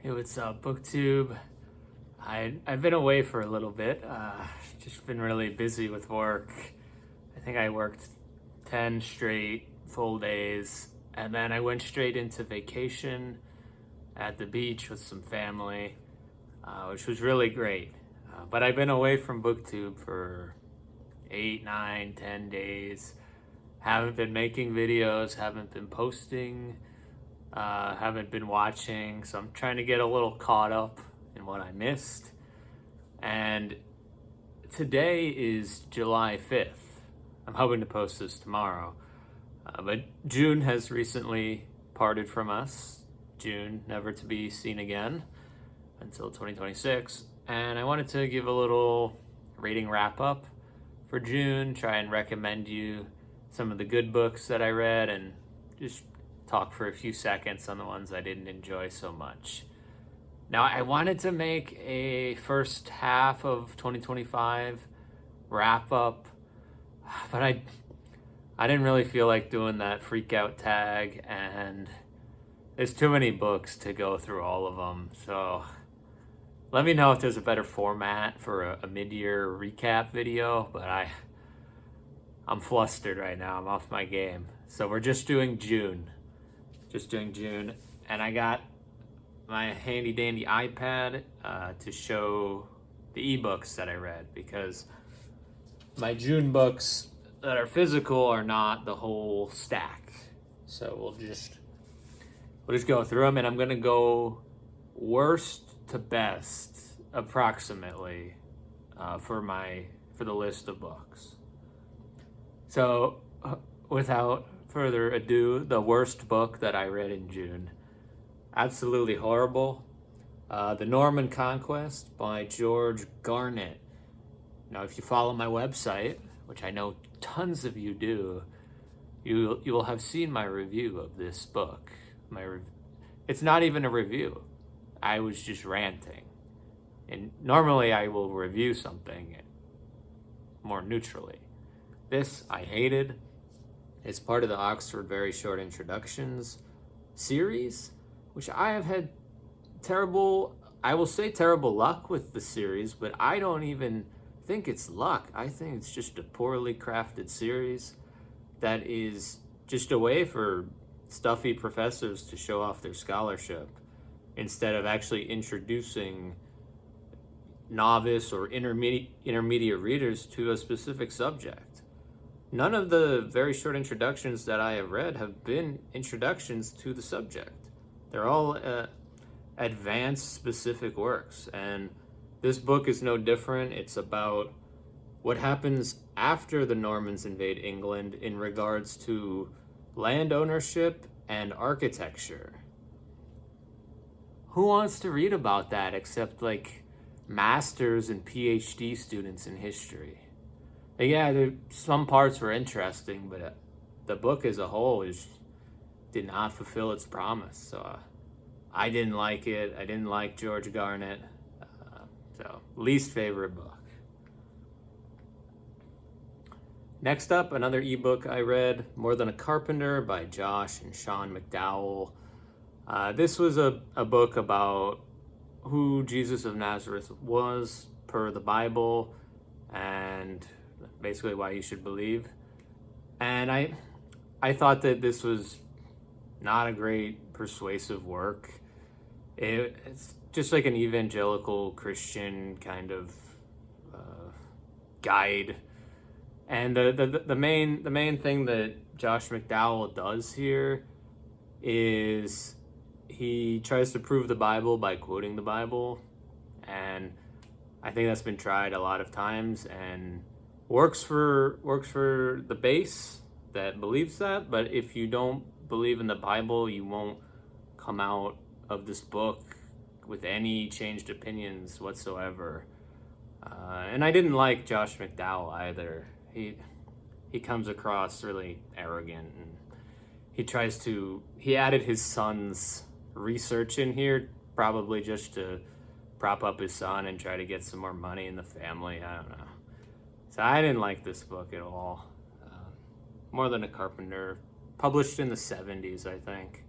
Hey, what's up, BookTube? I've been away for a little bit. Just been really busy with work. I think I worked 10 straight full days, and then I went straight into vacation at the beach with some family, which was really great. But I've been away from BookTube for 8, 9, 10 days. Haven't been making videos, haven't been posting, haven't been watching, so I'm trying to get a little caught up in what I missed. And today is July 5th. I'm hoping to post this tomorrow. But June has recently parted from us. June, never to be seen again until 2026. And I wanted to give a little reading wrap up for June, try and recommend you some of the good books that I read, and just talk for a few seconds on the ones I didn't enjoy so much. Now, I wanted to make a first half of 2025 wrap up, but I didn't really feel like doing that freak out tag, and there's too many books to go through all of them. So let me know if there's a better format for a mid-year recap video, but I'm flustered right now. I'm off my game. So we're just doing June. And I got my handy dandy iPad to show the ebooks that I read, because my June books that are physical are not the whole stack. So we'll just go through them, and I'm gonna go worst to best approximately for the list of books. So without further ado, the worst book that I read in June, absolutely horrible. The Norman Conquest by George Garnett. Now, if you follow my website, which I know tons of you do, you will have seen my review of this book. It's not even a review. I was just ranting. And normally I will review something more neutrally. This I hated. It's part of the Oxford Very Short Introductions series, which I have had terrible luck with the series, but I don't even think it's luck. I think it's just a poorly crafted series that is just a way for stuffy professors to show off their scholarship instead of actually introducing novice or intermediate readers to a specific subject. None of the very short introductions that I have read have been introductions to the subject. They're all advanced specific works, and this book is no different. It's about what happens after the Normans invade England in regards to land ownership and architecture. Who wants to read about that except like masters and PhD students in history? Yeah, some parts were interesting, but the book as a whole did not fulfill its promise. So I didn't like it. I didn't like George Garnett. So least favorite book. Next up, another ebook I read, More Than a Carpenter by Josh and Sean McDowell. This was a book about who Jesus of Nazareth was per the Bible, and basically why you should believe. And I thought that this was not a great persuasive work. It's just like an evangelical Christian kind of guide. And the main thing that Josh McDowell does here is he tries to prove the Bible by quoting the Bible, and I think that's been tried a lot of times and works for the base that believes that. But if you don't believe in the Bible, you won't come out of this book with any changed opinions whatsoever. And I didn't like Josh McDowell either. He comes across really arrogant, and he added his son's research in here, probably just to prop up his son and try to get some more money in the family. I don't know. So I didn't like this book at all. More Than a Carpenter, published in the 70s, I think.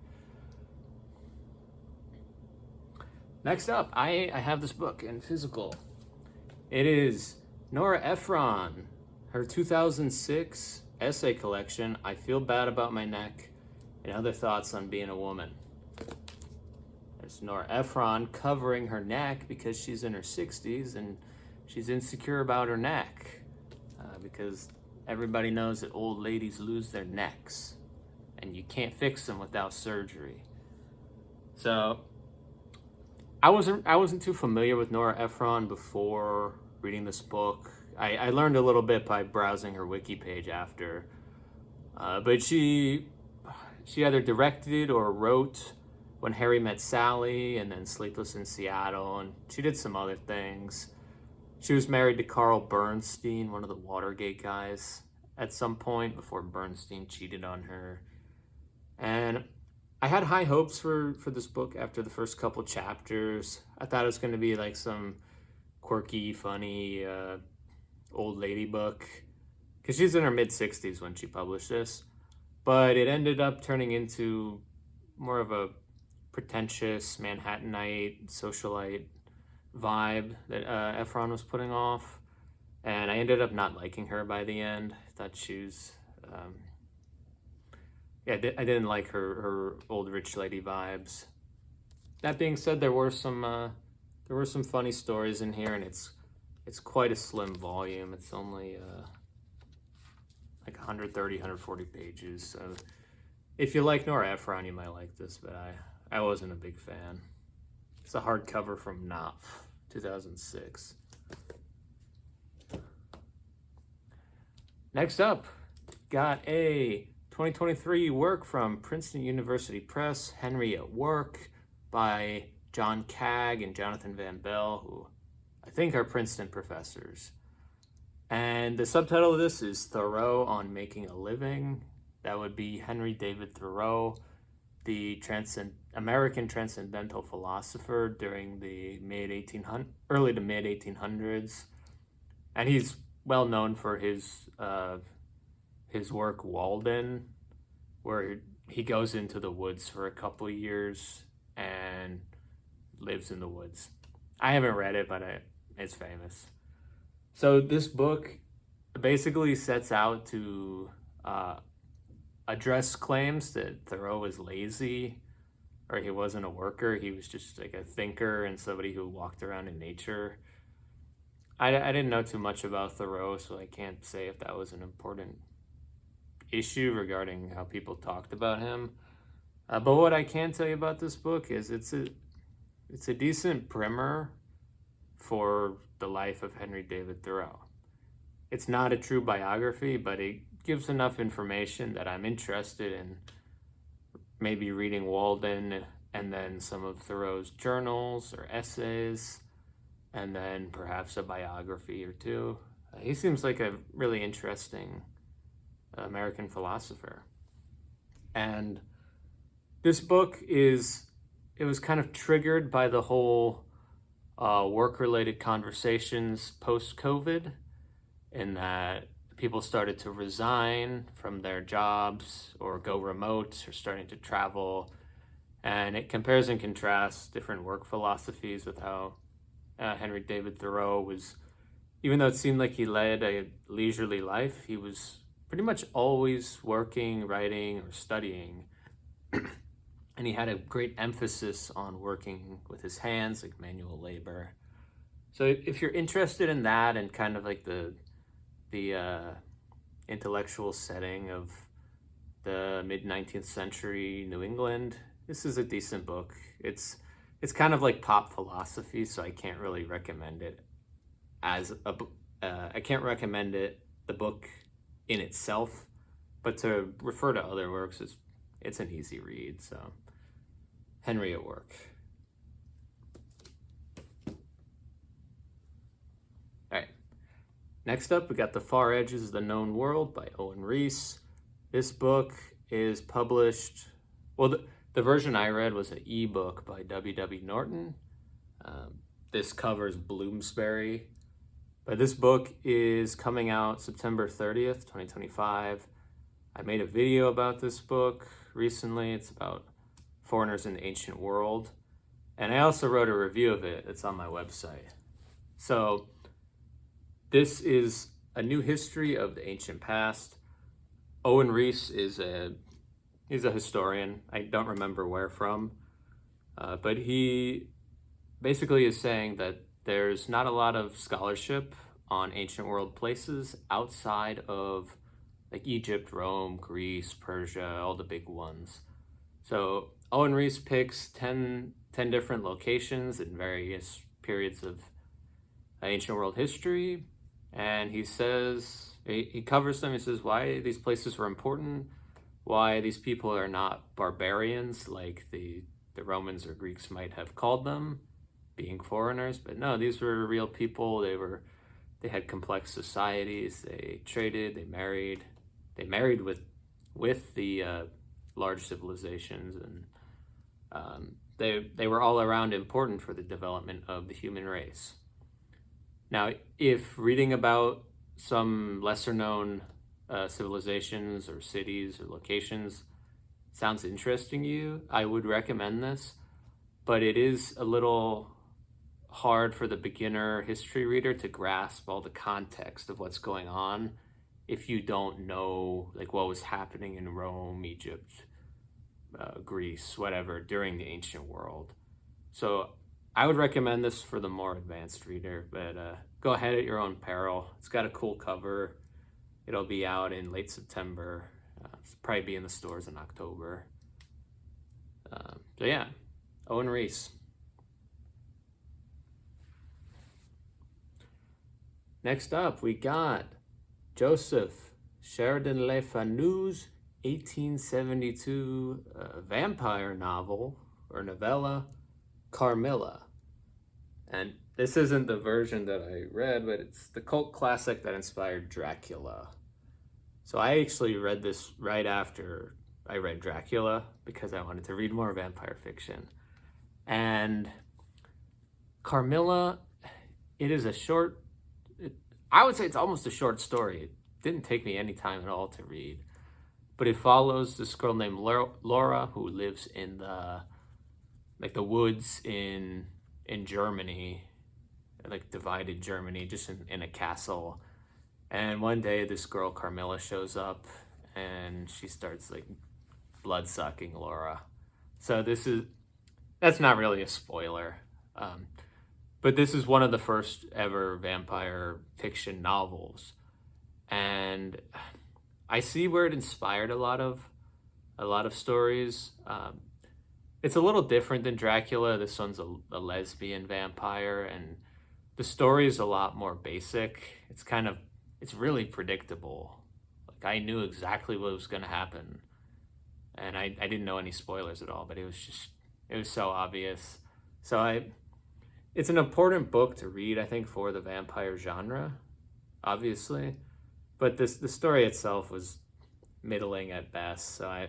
Next up, I have this book in physical. It is Nora Ephron, her 2006 essay collection, I Feel Bad About My Neck and Other Thoughts on Being a Woman. There's Nora Ephron covering her neck because she's in her 60s and she's insecure about her neck because everybody knows that old ladies lose their necks and you can't fix them without surgery. So I wasn't too familiar with Nora Ephron before reading this book. I learned a little bit by browsing her wiki page after, but she either directed or wrote When Harry Met Sally and then Sleepless in Seattle, and she did some other things. She was married to Carl Bernstein, one of the Watergate guys, at some point before Bernstein cheated on her. And I had high hopes for this book after the first couple chapters. I thought it was going to be like some quirky, funny old lady book, because she's in her mid-60s when she published this. But it ended up turning into more of a pretentious Manhattanite, socialite vibe that Ephron was putting off. And I ended up not liking her by the end. I thought she was... I didn't like her old rich lady vibes. That being said, there were some funny stories in here, and it's quite a slim volume. It's only like 130, 140 pages. So if you like Nora Ephron, you might like this, but I wasn't a big fan. It's a hardcover from Knopf, 2006. Next up, got a 2023 work from Princeton University Press, Henry at Work, by John Cagg and Jonathan Van Bell, who I think are Princeton professors. And the subtitle of this is Thoreau on Making a Living. That would be Henry David Thoreau, the American transcendental philosopher during the early to mid 1800s. And he's well known for his work Walden, where he goes into the woods for a couple of years and lives in the woods. I haven't read it, but it's famous. So this book basically sets out to address claims that Thoreau was lazy or he wasn't a worker. He was just like a thinker and somebody who walked around in nature. I didn't know too much about Thoreau, so I can't say if that was an important issue regarding how people talked about him. But what I can tell you about this book is it's a decent primer for the life of Henry David Thoreau. It's not a true biography, but it gives enough information that I'm interested in maybe reading Walden and then some of Thoreau's journals or essays, and then perhaps a biography or two. He seems like a really interesting American philosopher. And this book was kind of triggered by the whole work-related conversations post-COVID, in that people started to resign from their jobs or go remote or starting to travel. And it compares and contrasts different work philosophies with how Henry David Thoreau was, even though it seemed like he led a leisurely life, he was pretty much always working, writing, or studying. And he had a great emphasis on working with his hands, like manual labor. So if you're interested in that and kind of like the intellectual setting of the mid-19th century New England, this is a decent book. It's kind of like pop philosophy, so I can't really recommend it as I can't recommend the book in itself, but to refer to other works, it's an easy read. So Henry at Work. All right. Next up, we got The Far Edges of the Known World by Owen Rees. This book is published, well, the version I read was an ebook by W.W. Norton. This covers Bloomsbury. But this book is coming out September 30th, 2025. I made a video about this book recently. It's about foreigners in the ancient world. And I also wrote a review of it. It's on my website. So this is a new history of the ancient past. Owen Reese he's a historian. I don't remember where from, but he basically is saying that there's not a lot of scholarship on ancient world places outside of like Egypt, Rome, Greece, Persia, all the big ones. So Owen Reese picks 10 different locations in various periods of ancient world history, and he says, he covers them. He says why these places were important, why these people are not barbarians like the Romans or Greeks might have called them, being foreigners, but no, these were real people. They had complex societies. They traded. They married with the large civilizations, and they were all around important for the development of the human race. Now, if reading about some lesser known civilizations or cities or locations sounds interesting to you, I would recommend this, but it is a little hard for the beginner history reader to grasp all the context of what's going on if you don't know like what was happening in Rome, Egypt, Greece, whatever, during the ancient world. So I would recommend this for the more advanced reader, but go ahead at your own peril. It's got a cool cover. It'll be out in late September. It'll probably be in the stores in October. So yeah, Owen Reese. Next up, we got Joseph Sheridan Le Fanu's 1872 vampire novel or novella, Carmilla. And this isn't the version that I read, but it's the cult classic that inspired Dracula. So I actually read this right after I read Dracula because I wanted to read more vampire fiction. And Carmilla, it is a short, I would say it's almost a short story. It didn't take me any time at all to read. But it follows this girl named Laura who lives in the woods in Germany, like divided Germany, just in a castle. And one day this girl Carmilla shows up and she starts like blood sucking Laura. So that's not really a spoiler. But this is one of the first ever vampire fiction novels. And I see where it inspired a lot of stories. It's a little different than Dracula. This one's a lesbian vampire, and the story is a lot more basic. It's really predictable. Like I knew exactly what was going to happen, and I didn't know any spoilers at all, but it was so obvious. So it's an important book to read, I think, for the vampire genre, obviously. But the story itself was middling at best, so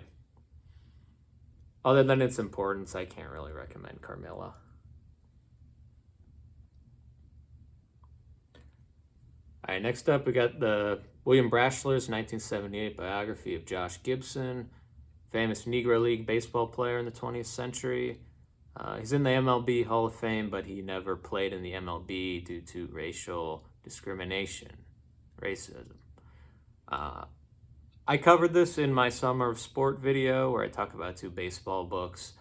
other than its importance, I can't really recommend Carmilla. All right, next up we got the William Brashler's 1978 biography of Josh Gibson, famous Negro League baseball player in the 20th century. He's in the MLB Hall of Fame, but he never played in the MLB due to racial discrimination, racism. I covered this in my Summer of Sport video where I talk about 2 baseball books.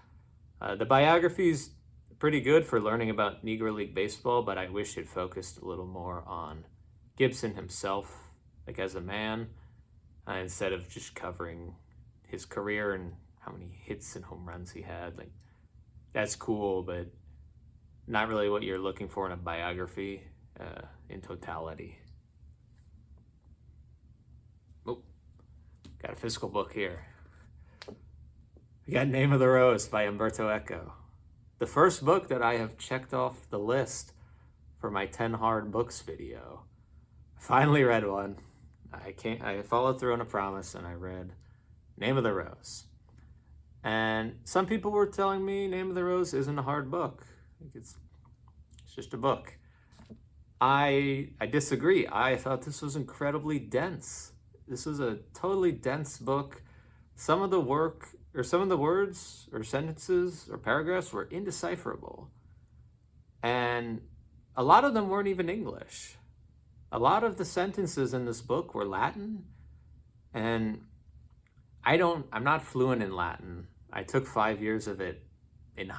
The biography's pretty good for learning about Negro League baseball, but I wish it focused a little more on Gibson himself, like as a man, instead of just covering his career and how many hits and home runs he had. Like, that's cool, but not really what you're looking for in a biography in totality. Oh, got a physical book here. We got Name of the Rose by Umberto Eco. The first book that I have checked off the list for my 10 hard books video. I finally read one. I followed through on a promise and I read Name of the Rose. And some people were telling me Name of the Rose isn't a hard book. It's just a book. I disagree. I thought this was incredibly dense. This was a totally dense book. Some of the work or some of the words or sentences or paragraphs were indecipherable. And a lot of them weren't even English. A lot of the sentences in this book were Latin, and I'm not fluent in Latin. I took 5 years of it in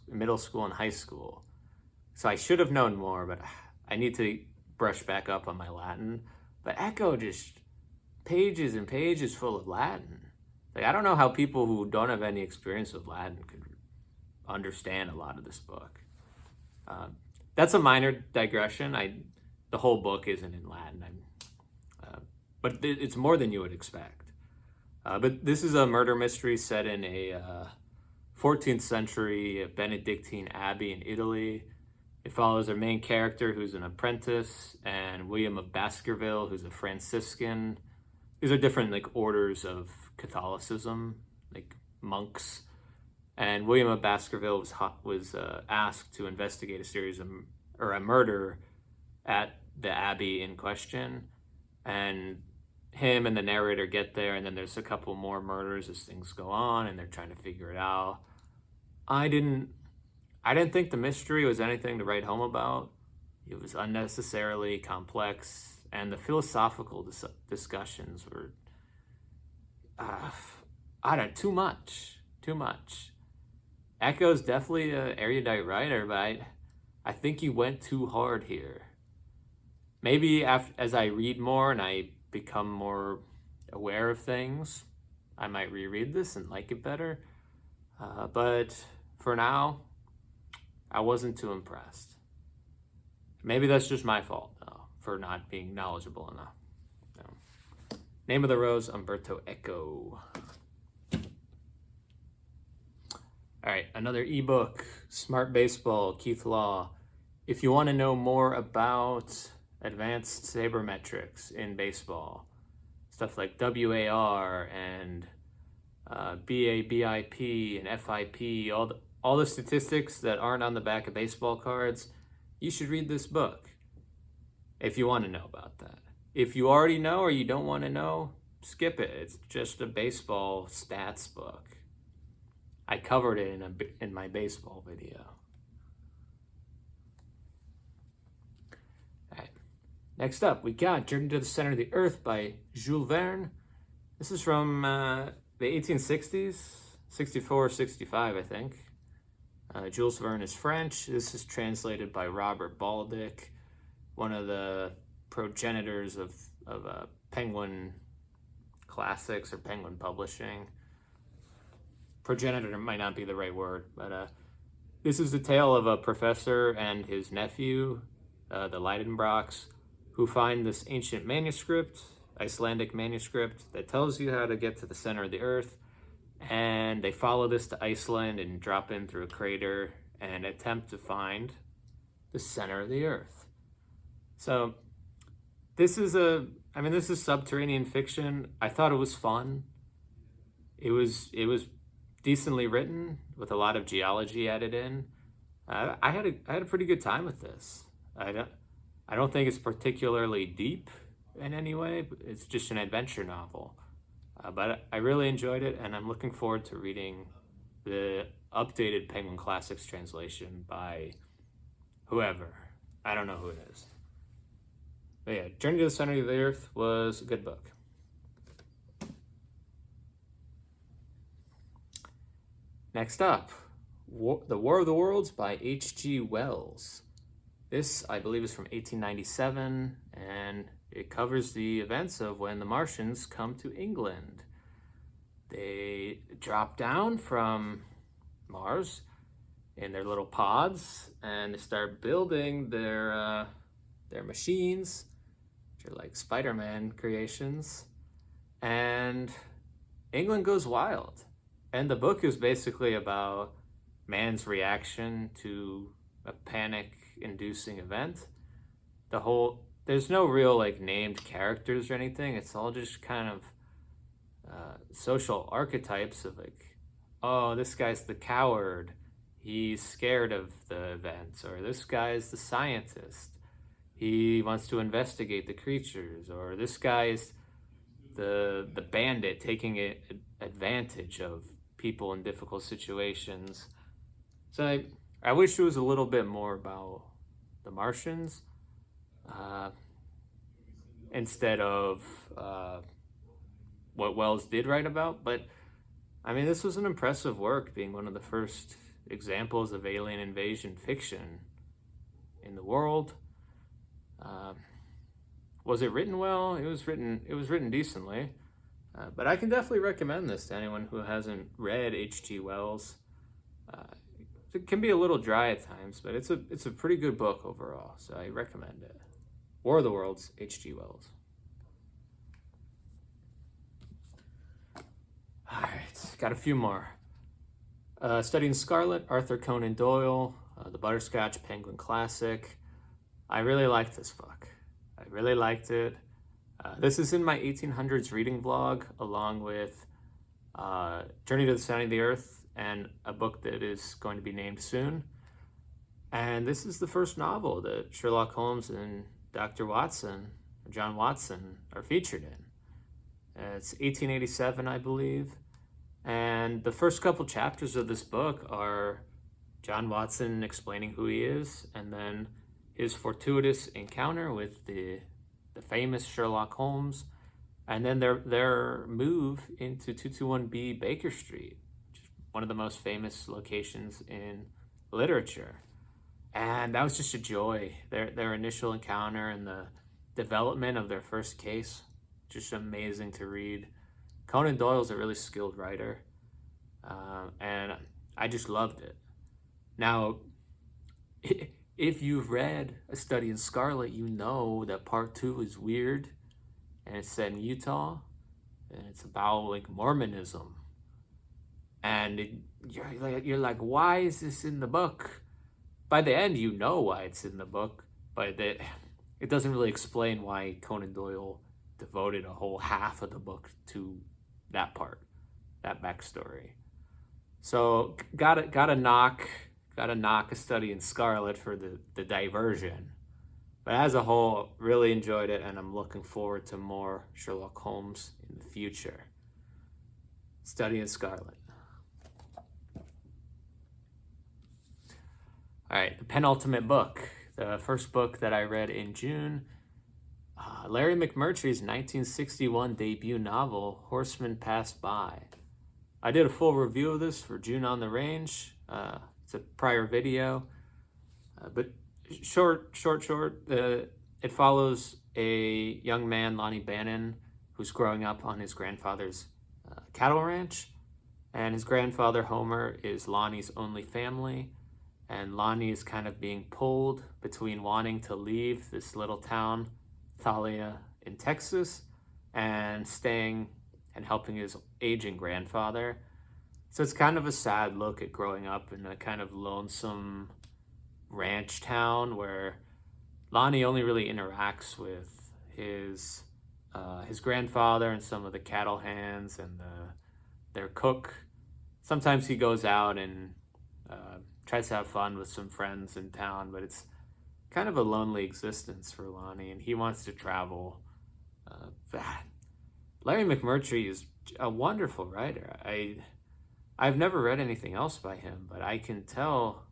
middle school and high school. So I should have known more, but I need to brush back up on my Latin. But Eco just pages and pages full of Latin. Like, I don't know how people who don't have any experience with Latin could understand a lot of this book. That's a minor digression. The whole book isn't in Latin, but it's more than you would expect. But this is a murder mystery set in a 14th century Benedictine abbey in Italy. It follows our main character, who's an apprentice, and William of Baskerville, who's a Franciscan. These are different orders of Catholicism, like monks. And William of Baskerville was asked to investigate a murder at the abbey in question, and him and the narrator get there, and then there's a couple more murders as things go on, and they're trying to figure it out. I didn't think the mystery was anything to write home about. It was unnecessarily complex, and the philosophical discussions were, too much. Eco's definitely an erudite writer, but I think he went too hard here. Maybe as I read more and I become more aware of things, I might reread this and like it better. But for now, I wasn't too impressed. Maybe that's just my fault, though, for not being knowledgeable enough. No. Name of the Rose, Umberto Eco. All right, another ebook, Smart Baseball, Keith Law. If you want to know more about advanced sabermetrics in baseball, stuff like WAR and BABIP and FIP, all the statistics that aren't on the back of baseball cards, you should read this book if you want to know about that. If you already know or you don't want to know, skip it. It's just a baseball stats book. I covered it in my baseball video. All right. Next up, we got Journey to the Center of the Earth by Jules Verne. This is from the 1860s, 64 or 65, I think. Jules Verne is French. This is translated by Robert Baldick, one of the progenitors of Penguin Classics or Penguin Publishing. Progenitor might not be the right word, but this is the tale of a professor and his nephew, the Leidenbrocks, who find this ancient manuscript, Icelandic manuscript, that tells you how to get to the center of the earth. And they follow this to Iceland and drop in through a crater and attempt to find the center of the earth. So this is subterranean fiction. I thought it was fun. It was decently written with a lot of geology added in. I had a pretty good time with this. I don't think it's particularly deep in any way. It's just an adventure novel. But I really enjoyed it, and I'm looking forward to reading the updated Penguin Classics translation by whoever. I don't know who it is. But yeah, Journey to the Center of the Earth was a good book. Next up, The War of the Worlds by H.G. Wells. This, I believe, is from 1897, and it covers the events of when the Martians come to England. They drop down from Mars in their little pods, and they start building their machines, which are like Spider-Man creations, and England goes wild. And the book is basically about man's reaction to a panic-inducing event. There's no real named characters or anything. It's all just kind of social archetypes of oh, this guy's the coward. He's scared of the events. Or this guy's the scientist. He wants to investigate the creatures. Or this guy is the bandit taking advantage of people in difficult situations. So I wish it was a little bit more about the Martians instead of what Wells did write about. But I mean, this was an impressive work, being one of the first examples of alien invasion fiction in the world. Was it written well? It was written decently. But I can definitely recommend this to anyone who hasn't read H.G. Wells. It can be a little dry at times, but it's a pretty good book overall, so I recommend it. War of the Worlds, H.G. Wells. All right, got a few more. Studying Scarlet, Arthur Conan Doyle, the Butterscotch Penguin Classic. I really liked this book. I really liked it. This is in my 1800s reading vlog, along with Journey to the Center of the Earth and a book that is going to be named soon. And this is the first novel that Sherlock Holmes and Dr. Watson, John Watson, are featured in. It's 1887, I believe. And the first couple chapters of this book are John Watson explaining who he is, and then his fortuitous encounter with the famous Sherlock Holmes, and then their move into 221B Baker Street, which is one of the most famous locations in literature. And that was just a joy. Their initial encounter and the development of their first case, just amazing to read. Conan Doyle's a really skilled writer, and I just loved it. Now, if you've read A Study in Scarlet, you know that part 2 is weird, and it's set in Utah, and it's about like Mormonism. And you're like, why is this in the book? By the end, you know why it's in the book, but it doesn't really explain why Conan Doyle devoted a whole half of the book to that part, that backstory. So gotta knock A Study in Scarlet for the diversion. But as a whole, really enjoyed it, and I'm looking forward to more Sherlock Holmes in the future. Study in Scarlet. All right, the penultimate book, the first book that I read in June, Larry McMurtry's 1961 debut novel, Horsemen Pass By. I did a full review of this for June on the Range. It's a prior video, but short. It follows a young man, Lonnie Bannon, who's growing up on his grandfather's cattle ranch, and his grandfather, Homer, is Lonnie's only family. And Lonnie is kind of being pulled between wanting to leave this little town, Thalia, in Texas, and staying and helping his aging grandfather. So it's kind of a sad look at growing up in a kind of lonesome ranch town where Lonnie only really interacts with his grandfather and some of the cattle hands and their cook. Sometimes he goes out and tries to have fun with some friends in town, but it's kind of a lonely existence for Lonnie, and he wants to travel. Larry McMurtry is a wonderful writer. I've never read anything else by him, but I can tell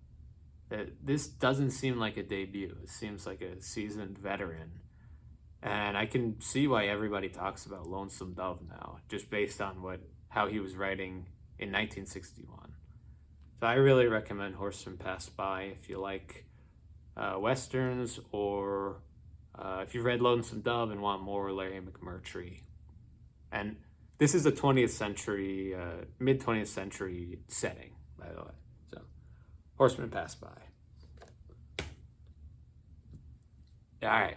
that this doesn't seem like a debut. It seems like a seasoned veteran. And I can see why everybody talks about Lonesome Dove now, just based on how he was writing in 1961. So I really recommend Horsemen Pass By if you like Westerns, or if you've read Lonesome Dove and want more Larry McMurtry. And this is a 20th century, mid-20th century setting, by the way. So, Horsemen Pass By. All right.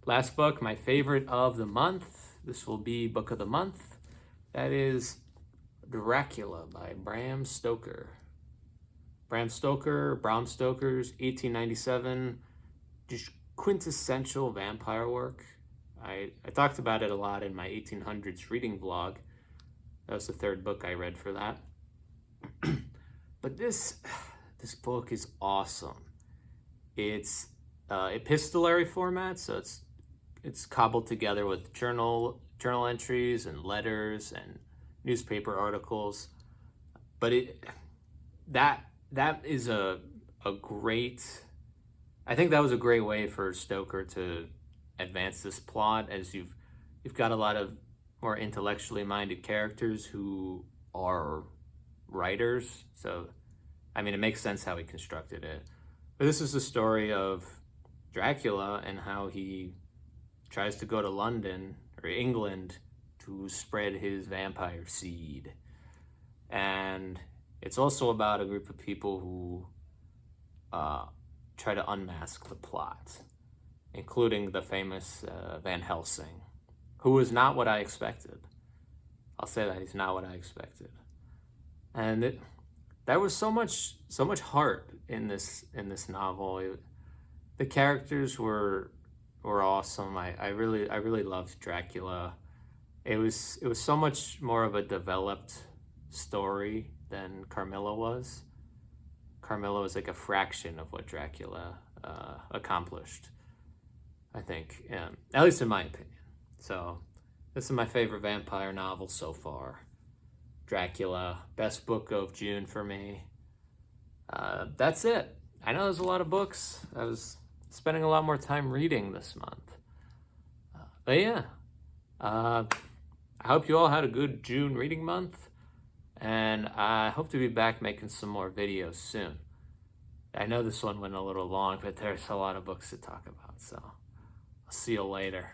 Last book, my favorite of the month. This will be Book of the Month. That is Dracula by Bram Stoker. Bram Stoker's 1897, just quintessential vampire work. I talked about it a lot in my 1800s reading vlog. That was the third book I read for that. But this book is awesome. It's epistolary format, so it's cobbled together with journal entries and letters and newspaper articles. but that is a great. I think that was a great way for Stoker to advance this plot, as you've got a lot of more intellectually minded characters who are writers. So, I mean, it makes sense how he constructed it. But this is the story of Dracula and how he tries to go to London or England to spread his vampire seed. And it's also about a group of people who try to unmask the plot, including the famous Van Helsing, who is not what I expected. I'll say that he's not what I expected, and there was so much heart in this novel. The characters were awesome. I really loved Dracula. It was so much more of a developed story than Carmilla was. Carmilla was like a fraction of what Dracula accomplished, I think, at least in my opinion. So this is my favorite vampire novel so far. Dracula, best book of June for me. That's it. I know there's a lot of books. I was spending a lot more time reading this month. But yeah, I hope you all had a good June reading month. And I hope to be back making some more videos soon. I know this one went a little long, but there's a lot of books to talk about, so I'll see you later.